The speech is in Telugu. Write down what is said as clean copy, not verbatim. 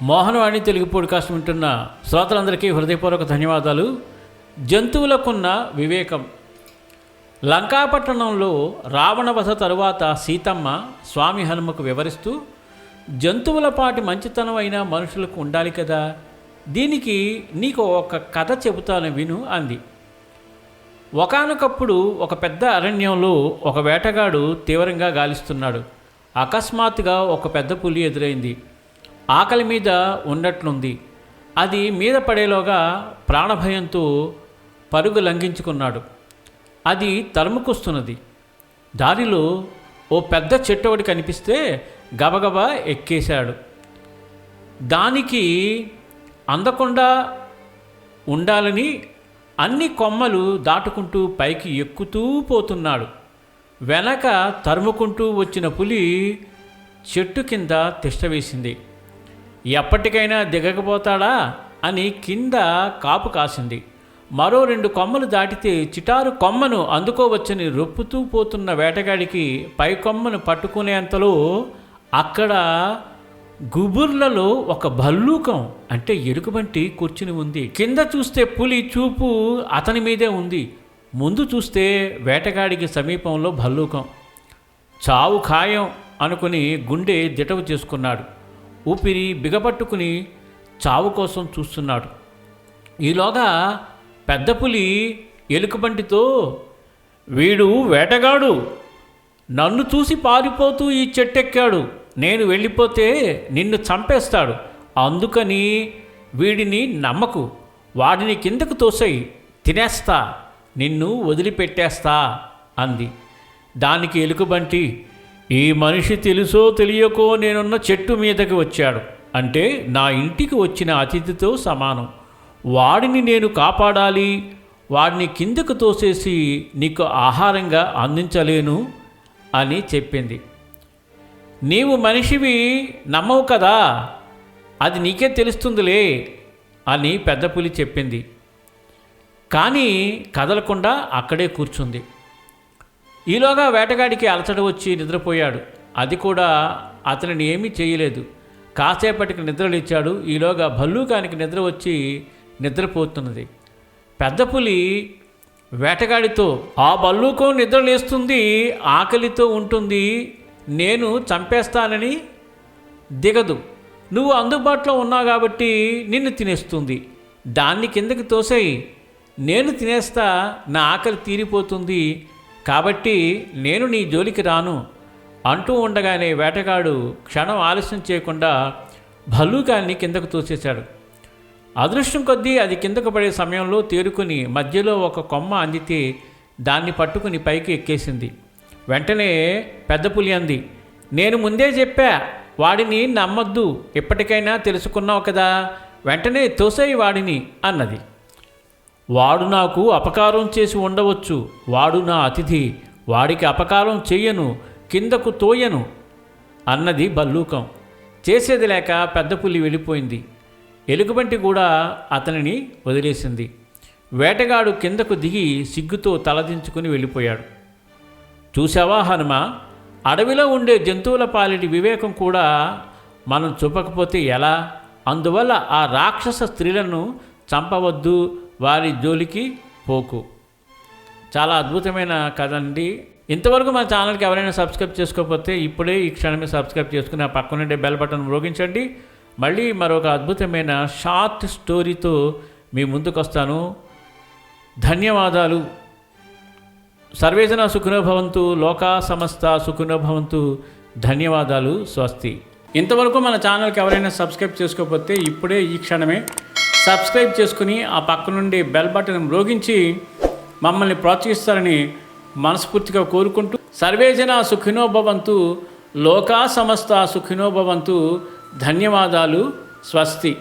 మోహనవాణి తెలుగు పోడ్కాస్ట్ వింటున్న శ్రోతలందరికీ హృదయపూర్వక ధన్యవాదాలు. జంతువులకున్న వివేకం. లంకాపట్టణంలో రావణవధ తరువాత సీతమ్మ స్వామి హనుమకు వివరిస్తూ, జంతువుల పాటి మంచితనం అయిన మనుషులకు ఉండాలి కదా, దీనికి నీకు ఒక కథ చెబుతాను విను అంది. ఒకానొకప్పుడు ఒక పెద్ద అరణ్యంలో ఒక వేటగాడు తీవ్రంగా గాలిస్తున్నాడు. అకస్మాత్తుగా ఒక పెద్ద పులి ఎదురైంది. ఆకలి మీద ఉన్నట్లుంది. అది మీద పడేలోగా ప్రాణభయంతో పరుగు లంఘించుకున్నాడు. అది తరుముకొస్తున్నది. దారిలో ఓ పెద్ద చెట్టు ఒకటి కనిపిస్తే గబగబా ఎక్కేశాడు. దానికి అందకుండా ఉండాలని అన్ని కొమ్మలు దాటుకుంటూ పైకి ఎక్కుతూ పోతున్నాడు. వెనక తరుముకుంటూ వచ్చిన పులి చెట్టు కింద తిష్టవేసింది. ఎప్పటికైనా దిగకపోతాడా అని కింద కాపు కాసింది. మరో 2 కొమ్మలు దాటితే చిటారు కొమ్మను అందుకోవచ్చని రొప్పుతూ పోతున్న వేటగాడికి పై కొమ్మను పట్టుకునేంతలో అక్కడ గుబుర్లలో ఒక భల్లూకం అంటే ఎలుగుబంటి కూర్చుని ఉంది. కింద చూస్తే పులి చూపు అతని మీదే ఉంది. ముందు చూస్తే వేటగాడికి సమీపంలో భల్లూకం. చావు ఖాయం అనుకుని గుండె దిటవు చేసుకున్నాడు. ఊపిరి బిగపట్టుకుని చావు కోసం చూస్తున్నాడు. ఈలోగా పెద్ద పులి ఎలుకబంటితో, వీడు వేటగాడు, నన్ను చూసి పారిపోతూ ఈ చెట్టెక్కాడు, నేను వెళ్ళిపోతే నిన్ను చంపేస్తాడు, అందుకని వీడిని నమ్మకు, వాడిని కిందకు తోసేయి, తినేస్తా, నిన్ను వదిలిపెట్టేస్తా అంది. దానికి ఎలుకబంటి, ఈ మనిషి తెలుసో తెలియకో నేనున్న చెట్టు మీదకి వచ్చాడు అంటే నా ఇంటికి వచ్చిన అతిథితో సమానం, వాడిని నేను కాపాడాలి, వాడిని కిందకు తోసేసి నీకు ఆహారంగా అందించలేను అని చెప్పింది. నీవు మనిషివి నమ్మవు కదా, అది నీకే తెలుస్తుందిలే అని పెద్ద పులి చెప్పింది. కానీ కదలకుండా అక్కడే కూర్చుంది. ఈలోగా వేటగాడికి అలసట వచ్చి నిద్రపోయాడు. అది కూడా అతనిని ఏమీ చేయలేదు. కాసేపటికి నిద్రలేచాడు. ఈలోగా భల్లూకానికి నిద్ర వచ్చి నిద్రపోతున్నది. పెద్ద పులి వేటగాడితో, ఆ భల్లూకం నిద్రలేస్తుంది, ఆకలితో ఉంటుంది, నేను చంపేస్తానని దిగదు, నువ్వు అందుబాటులో ఉన్నావు కాబట్టి నిన్ను తినేస్తుంది, దాన్ని కిందకి తోసేయి, నేను తినేస్తా, నా ఆకలి తీరిపోతుంది, కాబట్టి నేను నీ జోలికి రాను అంటూ ఉండగానే వేటగాడు క్షణం ఆలస్యం చేయకుండా భల్లూకాన్ని కిందకు తోసేశాడు. అదృష్టం కొద్దీ అది కిందకు పడే సమయంలో తేరుకుని మధ్యలో ఒక కొమ్మ అందితే దాన్ని పట్టుకుని పైకి ఎక్కేసింది. వెంటనే పెద్ద పులి అంది, నేను ముందే చెప్పా, వాడిని నమ్మొద్దు, ఇప్పటికైనా తెలుసుకున్నావు కదా, వెంటనే తోసేయి వాడిని అన్నది. వాడు నాకు అపకారం చేసి ఉండవచ్చు, వాడు నా అతిథి, వాడికి అపకారం చెయ్యను, కిందకు తోయను అన్నది భల్లూకం. చేసేది లేక పెద్ద పులి వెళ్ళిపోయింది. ఎలుగుబంటి కూడా అతనిని వదిలేసింది. వేటగాడు కిందకు దిగి సిగ్గుతో తలదించుకుని వెళ్ళిపోయాడు. చూసావా హనుమ, అడవిలో ఉండే జంతువుల పాలిటి వివేకం కూడా మనం చూపకపోతే ఎలా? అందువల్ల ఆ రాక్షస స్త్రీలను చంపవద్దు, వారి జోలికి పోకు. చాలా అద్భుతమైన కథ అండి. ఇంతవరకు మన ఛానల్కి ఎవరైనా సబ్స్క్రైబ్ చేసుకోకపోతే ఇప్పుడే ఈ క్షణమే సబ్స్క్రైబ్ చేసుకుని ఆ పక్కనుండే బెల్ బటన్ మ్రోగించండి. మళ్ళీ మరొక అద్భుతమైన షార్ట్ స్టోరీతో మీ ముందుకు వస్తాను. ధన్యవాదాలు. సర్వేజన సుఖినో భవంతు, లోకా సమస్త సుఖినో భవంతు. ధన్యవాదాలు. స్వస్తి. ఇంతవరకు మన ఛానల్కి ఎవరైనా సబ్స్క్రైబ్ చేసుకోకపోతే ఇప్పుడే ఈ క్షణమే సబ్స్క్రైబ్ చేసుకుని ఆ పక్క నుండి బెల్ బటన్ మ్రోగించి మమ్మల్ని ప్రోత్సహిస్తారని మనస్ఫూర్తిగా కోరుకుంటూ, సర్వేజన సుఖినో భవంతు, లోకా సమస్త సుఖినో భవంతు. ధన్యవాదాలు. స్వస్తి.